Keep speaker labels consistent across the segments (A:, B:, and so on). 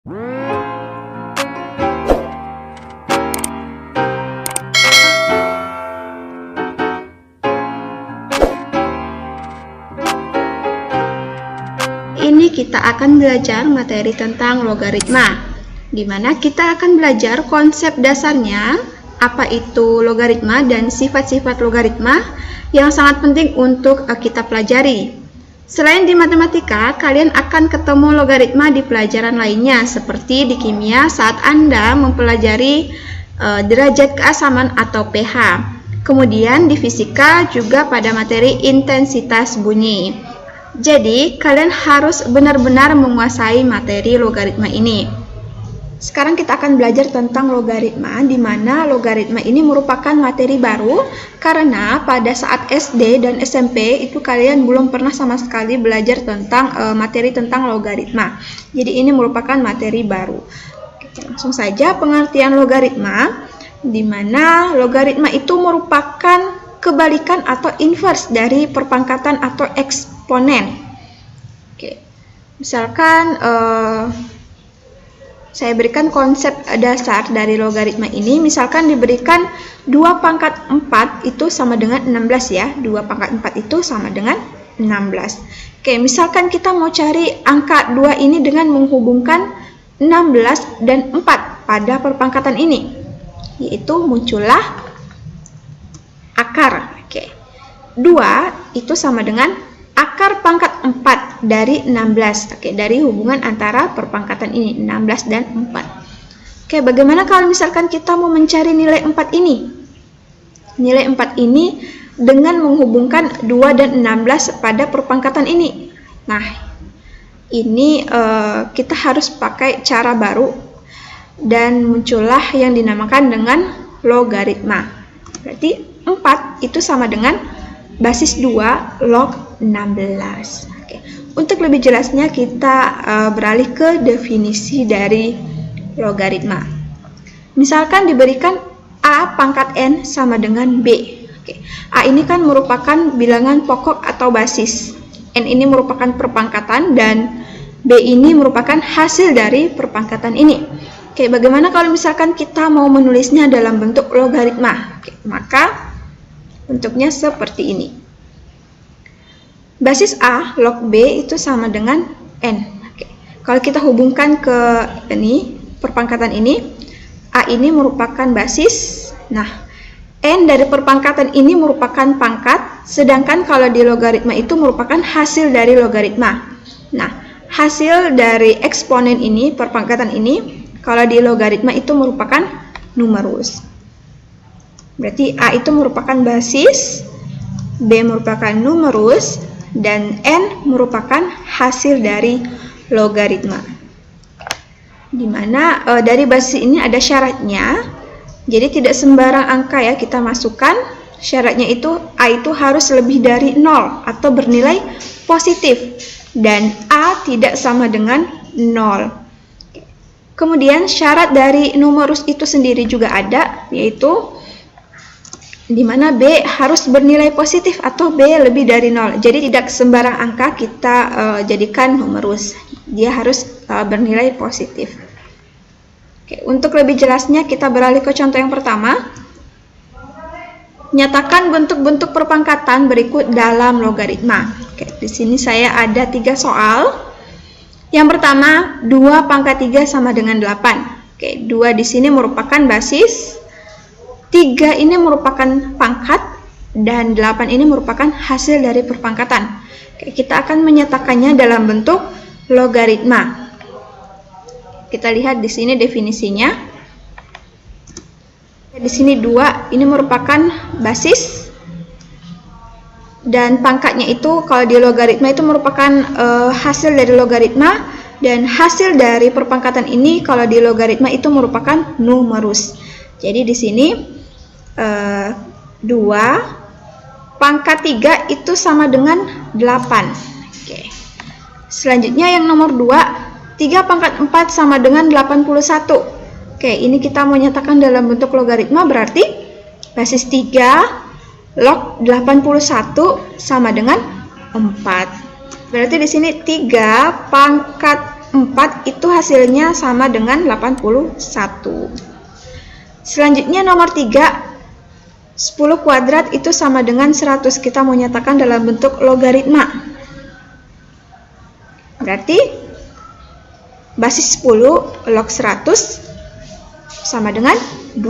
A: Ini kita akan belajar materi tentang logaritma, di mana kita akan belajar konsep dasarnya, apa itu logaritma dan sifat-sifat logaritma yang sangat penting untuk kita pelajari. Selain di matematika, kalian akan ketemu logaritma di pelajaran lainnya, seperti di kimia saat Anda mempelajari derajat keasaman atau pH. Kemudian di fisika juga pada materi intensitas bunyi. Jadi, kalian harus benar-benar menguasai materi logaritma ini. Sekarang kita akan belajar tentang logaritma, di mana logaritma ini merupakan materi baru karena pada saat SD dan SMP itu kalian belum pernah sama sekali belajar tentang materi tentang logaritma. Jadi ini merupakan materi baru. Oke, langsung saja pengertian logaritma, di mana logaritma itu merupakan kebalikan atau inverse dari perpangkatan atau eksponen. Oke, misalkan saya berikan konsep dasar dari logaritma ini. Misalkan diberikan 2 pangkat 4 itu sama dengan 16 ya. 2 pangkat 4 itu sama dengan 16. Oke, misalkan kita mau cari angka 2 ini dengan menghubungkan 16 dan 4 pada perpangkatan ini, yaitu muncullah akar. Oke. 2 itu sama dengan akar pangkat 4 dari 16. Oke, dari hubungan antara perpangkatan ini 16 dan 4. Oke, bagaimana kalau misalkan kita mau mencari nilai 4 ini? Nilai 4 ini dengan menghubungkan 2 dan 16 pada perpangkatan ini. Nah, ini kita harus pakai cara baru dan muncullah yang dinamakan dengan logaritma. Berarti 4 itu sama dengan basis 2 log 16. Oke. Untuk lebih jelasnya kita beralih ke definisi dari logaritma. Misalkan diberikan A pangkat N sama dengan B. Oke. A ini kan merupakan bilangan pokok atau basis. N ini merupakan perpangkatan dan B ini merupakan hasil dari perpangkatan ini. Oke, bagaimana kalau misalkan kita mau menulisnya dalam bentuk logaritma? Oke, maka bentuknya seperti ini. Basis A log B itu sama dengan N. Oke. Kalau kita hubungkan ke ini, perpangkatan ini, A ini merupakan basis. Nah, N dari perpangkatan ini merupakan pangkat, sedangkan kalau di logaritma itu merupakan hasil dari logaritma. Nah, hasil dari eksponen ini, perpangkatan ini, kalau di logaritma itu merupakan numerus. Berarti A itu merupakan basis, B merupakan numerus, dan N merupakan hasil dari logaritma. Dimana dari basis ini ada syaratnya, jadi tidak sembarang angka ya kita masukkan. Syaratnya itu A itu harus lebih dari 0 atau bernilai positif, dan A tidak sama dengan 0. Kemudian syarat dari numerus itu sendiri juga ada, yaitu di mana B harus bernilai positif atau B lebih dari 0. Jadi tidak sembarang angka kita jadikan numerus. Dia harus bernilai positif. Oke, untuk lebih jelasnya kita beralih ke contoh yang pertama. Nyatakan bentuk-bentuk perpangkatan berikut dalam logaritma. Oke, di sini saya ada 3 soal. Yang pertama, 2 pangkat 3 sama dengan 8. Oke, 2 di sini merupakan basis, 3 ini merupakan pangkat, dan 8 ini merupakan hasil dari perpangkatan. Oke, kita akan menyatakannya dalam bentuk logaritma. Kita lihat di sini definisinya. Di sini 2 ini merupakan basis, dan pangkatnya itu kalau di logaritma itu merupakan hasil dari logaritma, dan hasil dari perpangkatan ini kalau di logaritma itu merupakan numerus. Jadi di sini 2 pangkat 3 itu sama dengan 8. Oke. Selanjutnya yang nomor 2, 3 pangkat 4 sama dengan 81. Oke, ini kita mau nyatakan dalam bentuk logaritma, berarti basis 3 log 81 sama dengan 4. Berarti di sini 3 pangkat 4 itu hasilnya sama dengan 81. Selanjutnya nomor 3, 10 kuadrat itu sama dengan 100. Kita mau nyatakan dalam bentuk logaritma. Berarti basis 10 log 100 sama dengan 2.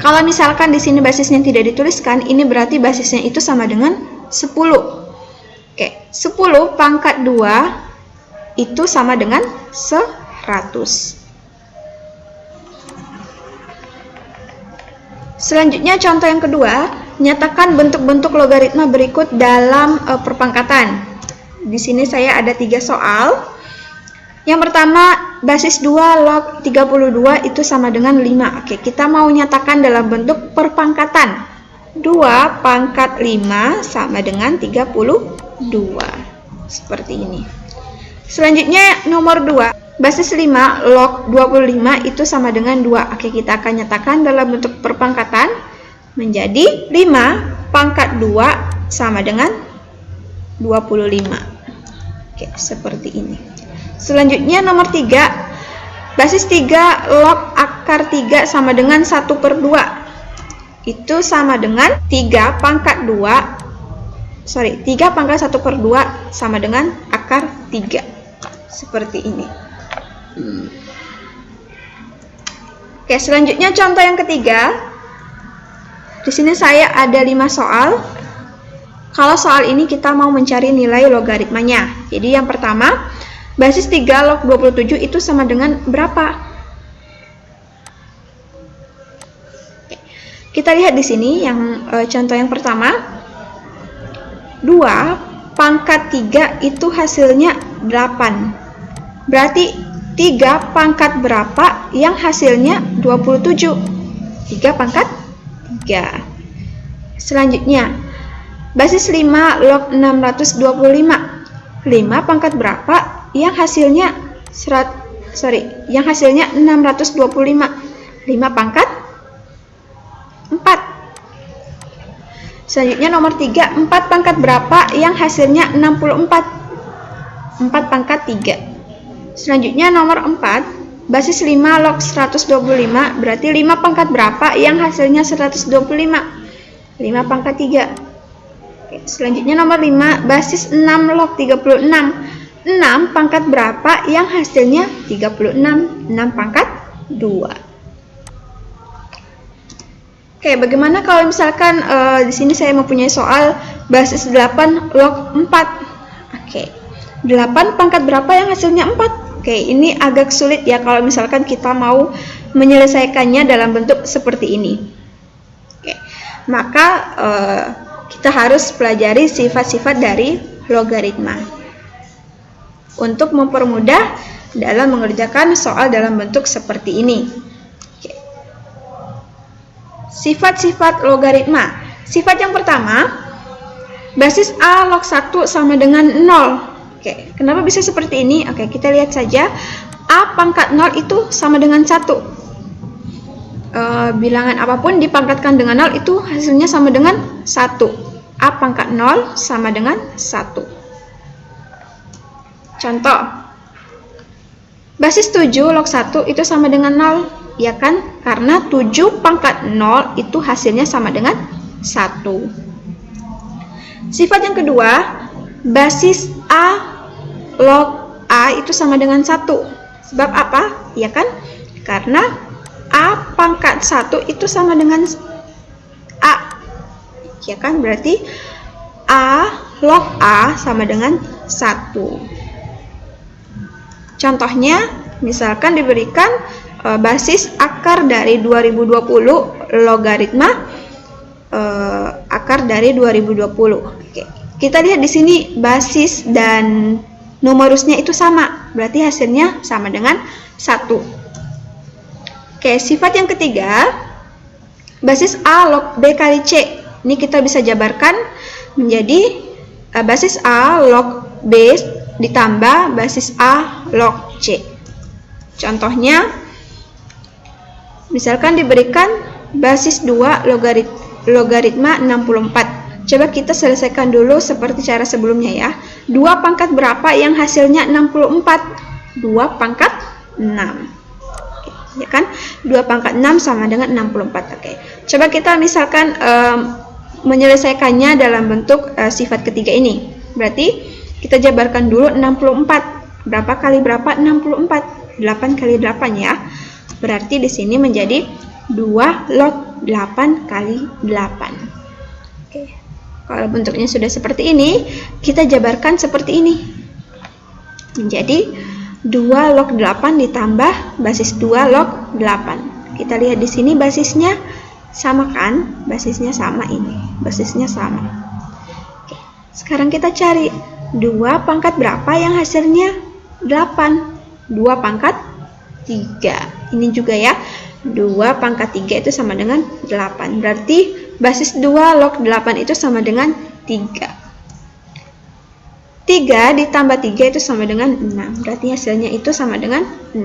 A: Kalau misalkan di sini basisnya tidak dituliskan, ini berarti basisnya itu sama dengan 10. Oke, 10 pangkat 2 itu sama dengan 100. Selanjutnya contoh yang kedua, nyatakan bentuk-bentuk logaritma berikut dalam perpangkatan. Di sini saya ada 3 soal. Yang pertama, basis 2 log 32 itu sama dengan 5. Oke, kita mau nyatakan dalam bentuk perpangkatan. 2 pangkat 5 sama dengan 32. Seperti ini. Selanjutnya nomor 2. Basis 5 log 25 itu sama dengan 2. Oke, kita akan nyatakan dalam bentuk perpangkatan menjadi 5 pangkat 2 sama dengan 25. Oke, seperti ini. Selanjutnya nomor 3. Basis 3 log akar 3 sama dengan 1/2. Itu sama dengan 3 pangkat 1/2 sama dengan akar 3. Seperti ini. Oke, selanjutnya contoh yang ketiga. Di sini saya ada 5 soal. Kalau soal ini kita mau mencari nilai logaritmanya. Jadi yang pertama, basis 3 log 27 itu sama dengan berapa? Oke, kita lihat di sini yang contoh yang pertama. 2 pangkat 3 itu hasilnya 8. Berarti 3 pangkat berapa yang hasilnya 27? 3 pangkat 3. Selanjutnya, basis 5 log 625. 5 pangkat berapa yang hasilnya 625? 5 pangkat 4. Selanjutnya nomor 3, 4 pangkat berapa yang hasilnya 64? 4 pangkat 3. Selanjutnya nomor 4, basis 5 log 125, berarti 5 pangkat berapa yang hasilnya 125? 5 pangkat 3. Oke, selanjutnya nomor 5, basis 6 log 36. 6 pangkat berapa yang hasilnya 36? 6 pangkat 2. Oke, bagaimana kalau misalkan di sini saya mempunyai soal basis 8 log 4. Oke, 8 pangkat berapa yang hasilnya 4? Oke, ini agak sulit ya kalau misalkan kita mau menyelesaikannya dalam bentuk seperti ini. Oke, maka kita harus pelajari sifat-sifat dari logaritma untuk mempermudah dalam mengerjakan soal dalam bentuk seperti ini. Oke. Sifat-sifat logaritma. Sifat yang pertama, basis A log 1 sama dengan 0. Oke, kenapa bisa seperti ini? Oke, kita lihat saja. A pangkat 0 itu sama dengan 1. Bilangan apapun dipangkatkan dengan 0 itu hasilnya sama dengan 1. A pangkat 0 sama dengan 1. Contoh. Basis 7 log 1 itu sama dengan 0. Ya kan? Karena 7 pangkat 0 itu hasilnya sama dengan 1. Sifat yang kedua, basis A log A itu sama dengan 1. Sebab apa? Ya kan? Karena A pangkat 1 itu sama dengan A. Ya kan? Berarti A log A sama dengan 1. Contohnya, misalkan diberikan basis akar dari 2020 logaritma akar dari 2020. Oke. Kita lihat di sini basis dan numerusnya itu sama, berarti hasilnya sama dengan 1. Oke, sifat yang ketiga, basis A log B kali C. Ini kita bisa jabarkan menjadi basis A log B ditambah basis A log C. Contohnya, misalkan diberikan basis 2 logaritma 64. Coba kita selesaikan dulu seperti cara sebelumnya ya. 2 pangkat berapa yang hasilnya 64? 2 pangkat 6. Ya kan? 2 pangkat 6 sama dengan 64. Oke. Coba kita misalkan menyelesaikannya dalam bentuk sifat ketiga ini. Berarti kita jabarkan dulu 64. Berapa kali berapa? 64. 8 kali 8 ya. Berarti di sini menjadi 2 log 8 kali 8. Oke. Kalau bentuknya sudah seperti ini, kita jabarkan seperti ini. Menjadi 2 log 8 ditambah basis 2 log 8. Kita lihat di sini basisnya sama kan? Basisnya sama ini. Basisnya sama. Oke. Sekarang kita cari 2 pangkat berapa yang hasilnya 8? 2 pangkat 3. Ini juga ya. 2 pangkat 3 itu sama dengan 8. Berarti basis 2 log 8 itu sama dengan 3. 3 ditambah 3 itu sama dengan 6. Berarti hasilnya itu sama dengan 6.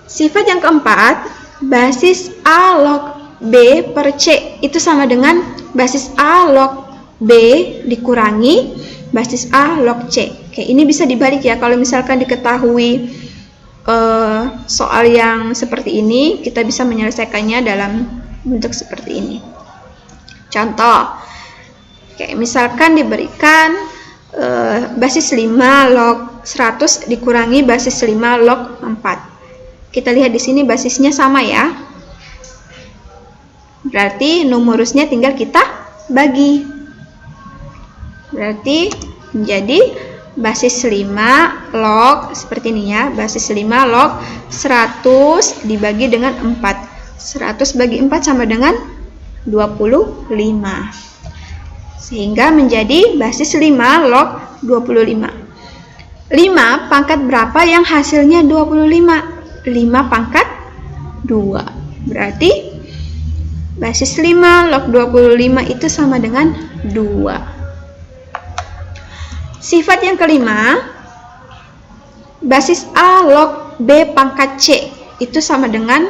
A: Sifat yang keempat, basis A log B per C itu sama dengan basis A log B dikurangi basis A log C. Oke, ini bisa dibalik ya. Kalau misalkan diketahui soal yang seperti ini, kita bisa menyelesaikannya dalam bentuk seperti ini. Contoh, oke, misalkan diberikan basis 5 log 100 dikurangi basis 5 log 4. Kita lihat di sini basisnya sama ya. Berarti numerusnya tinggal kita bagi. Berarti menjadi basis 5 log seperti ini ya. Basis 5 log 100 dibagi dengan 4. 100 bagi 4 sama dengan 25. Sehingga menjadi basis 5 log 25. 5 pangkat berapa yang hasilnya 25? 5 pangkat 2. Berarti basis 5 log 25 itu sama dengan 2. Sifat yang kelima, basis A log B pangkat C itu sama dengan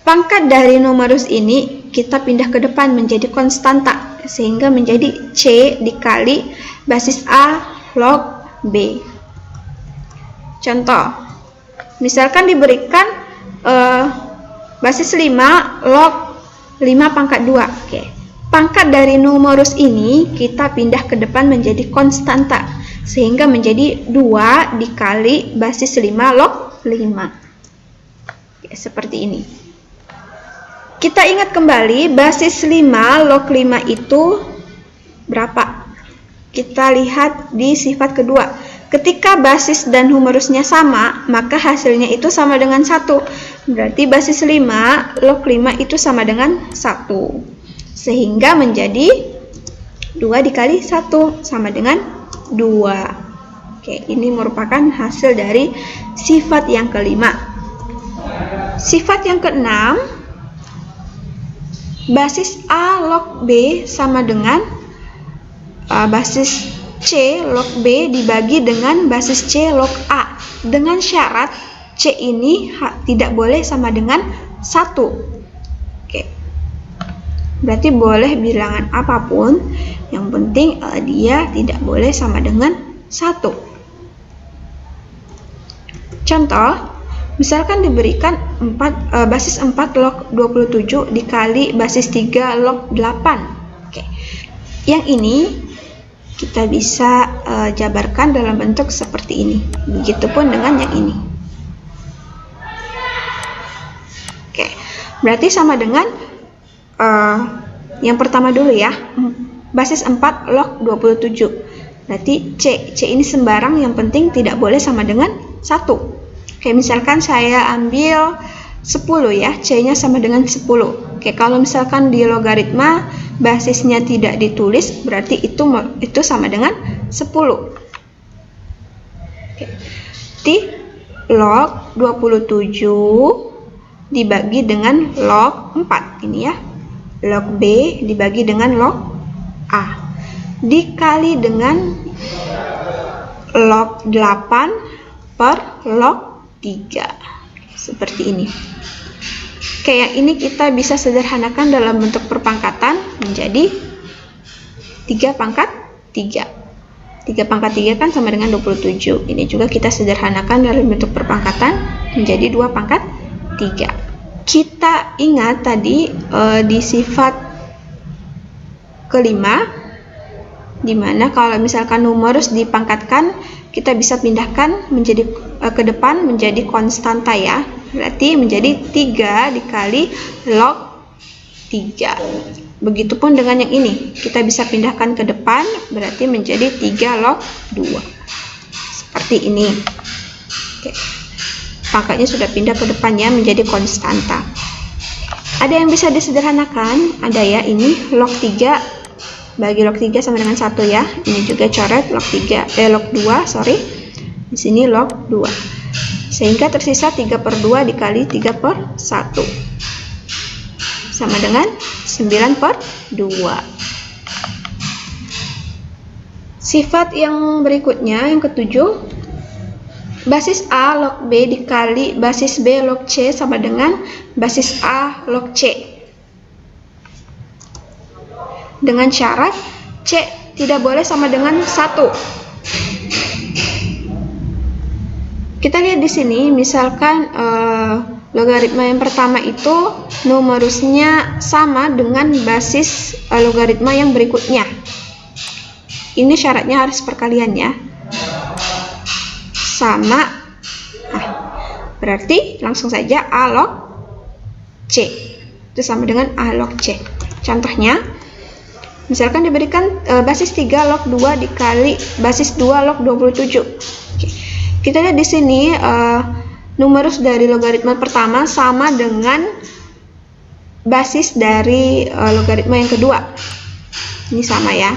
A: pangkat dari numerus ini kita pindah ke depan menjadi konstanta sehingga menjadi C dikali basis A log B. Contoh, misalkan diberikan basis 5 log 5 pangkat 2. Oke. Pangkat dari numerus ini kita pindah ke depan menjadi konstanta sehingga menjadi 2 dikali basis 5 log 5. Oke, seperti ini. Kita ingat kembali basis 5 log 5 itu berapa? Kita lihat di sifat kedua. Ketika basis dan numerusnya sama, maka hasilnya itu sama dengan 1. Berarti basis 5 log 5 itu sama dengan 1. Sehingga menjadi 2 dikali 1 sama dengan 2. Oke, ini merupakan hasil dari sifat yang kelima. Sifat yang keenam, basis A log B sama dengan basis C log B dibagi dengan basis C log A. Dengan syarat C ini tidak boleh sama dengan 1. Oke. Berarti boleh bilangan apapun, yang penting dia tidak boleh sama dengan 1. Contoh, misalkan diberikan basis 4 log 27 dikali basis 3 log 8. Oke. Yang ini kita bisa jabarkan dalam bentuk seperti ini. Begitupun dengan yang ini. Oke. Berarti sama dengan yang pertama dulu ya, basis 4 log 27. Berarti C ini sembarang, yang penting tidak boleh sama dengan 1. Oke, misalkan saya ambil 10 ya, C-nya sama dengan 10. Oke, kalau misalkan di logaritma basisnya tidak ditulis, berarti itu sama dengan 10. Oke. Di log 27 dibagi dengan log 4 ini ya. Log B dibagi dengan log A dikali dengan log 8 per log 3. Seperti ini. Kayak ini kita bisa sederhanakan dalam bentuk perpangkatan menjadi 3 pangkat 3. 3 pangkat 3 kan sama dengan 27. Ini juga kita sederhanakan dalam bentuk perpangkatan menjadi 2 pangkat 3. Kita ingat tadi di sifat kelima, dimana kalau misalkan numerus dipangkatkan, kita bisa pindahkan menjadi ke depan menjadi konstanta ya. Berarti menjadi 3 dikali log 3. Begitupun dengan yang ini, kita bisa pindahkan ke depan, berarti menjadi 3 log 2. Seperti ini. Oke. Pangkatnya sudah pindah ke depannya menjadi konstanta. Ada yang bisa disederhanakan, ada ya, ini log 3 bagi log 3 sama dengan 1 ya. Ini juga coret log 2, sorry. Di sini log 2. Sehingga tersisa 3/2 dikali 3/1. Sama dengan 9/2. Sifat yang berikutnya, yang ketujuh, basis A log B dikali basis B log C sama dengan basis A log C. Dengan syarat C tidak boleh sama dengan 1. Kita lihat di sini, misalkan logaritma yang pertama itu numerusnya sama dengan basis logaritma yang berikutnya. Ini syaratnya harus perkalian ya. Sama. Nah, berarti langsung saja A log C itu sama dengan A log C. Contohnya, misalkan diberikan basis 3 log 2 dikali basis 2 log 27. Oke. Kita lihat di sini numerus dari logaritma pertama sama dengan basis dari logaritma yang kedua. Ini sama ya.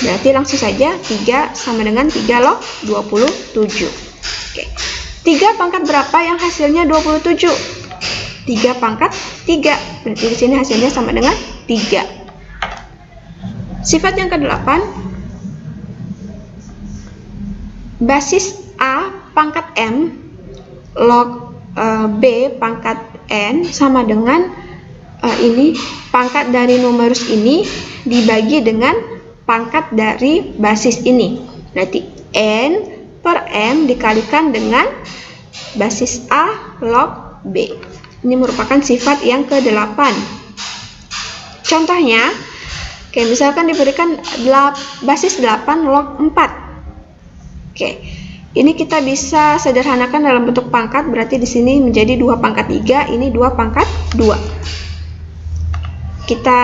A: Berarti langsung saja 3 sama dengan 3 log 27. Oke. 3 pangkat berapa yang hasilnya 27? 3 pangkat 3. Berarti di sini hasilnya sama dengan 3. Sifat yang ke-8, basis A pangkat M log B pangkat N sama dengan ini pangkat dari numerus ini dibagi dengan pangkat dari basis ini. Berarti N per M dikalikan dengan basis A log B. Ini merupakan sifat yang ke-8. Contohnya, oke, misalkan diberikan basis 8 log 4. Oke, ini kita bisa sederhanakan dalam bentuk pangkat, berarti di sini menjadi 2 pangkat 3, ini 2 pangkat 2. Kita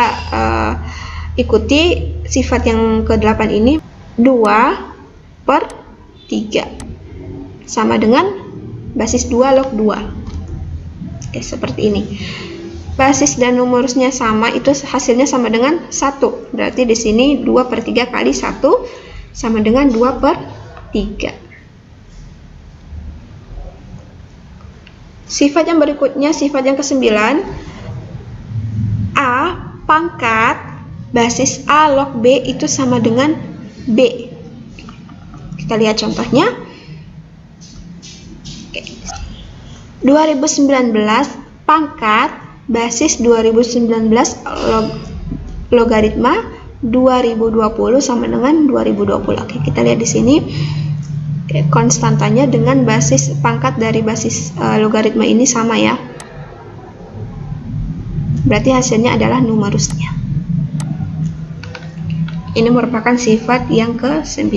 A: ikuti sifat yang ke-8 ini, 2/3 sama dengan basis 2 log 2. Oke, seperti ini. Basis dan numerusnya sama, itu hasilnya sama dengan 1. Berarti di sini 2/3 kali 1 sama dengan 2/3. Sifat yang berikutnya, sifat yang ke-9, A pangkat basis A log B itu sama dengan B. Kita lihat contohnya. 2019 pangkat basis 2019 logaritma 2020 sama dengan 2020. Oke, kita lihat di sini konstantanya dengan basis pangkat dari basis logaritma ini sama ya. Berarti hasilnya adalah numerusnya. Ini merupakan sifat yang ke-9.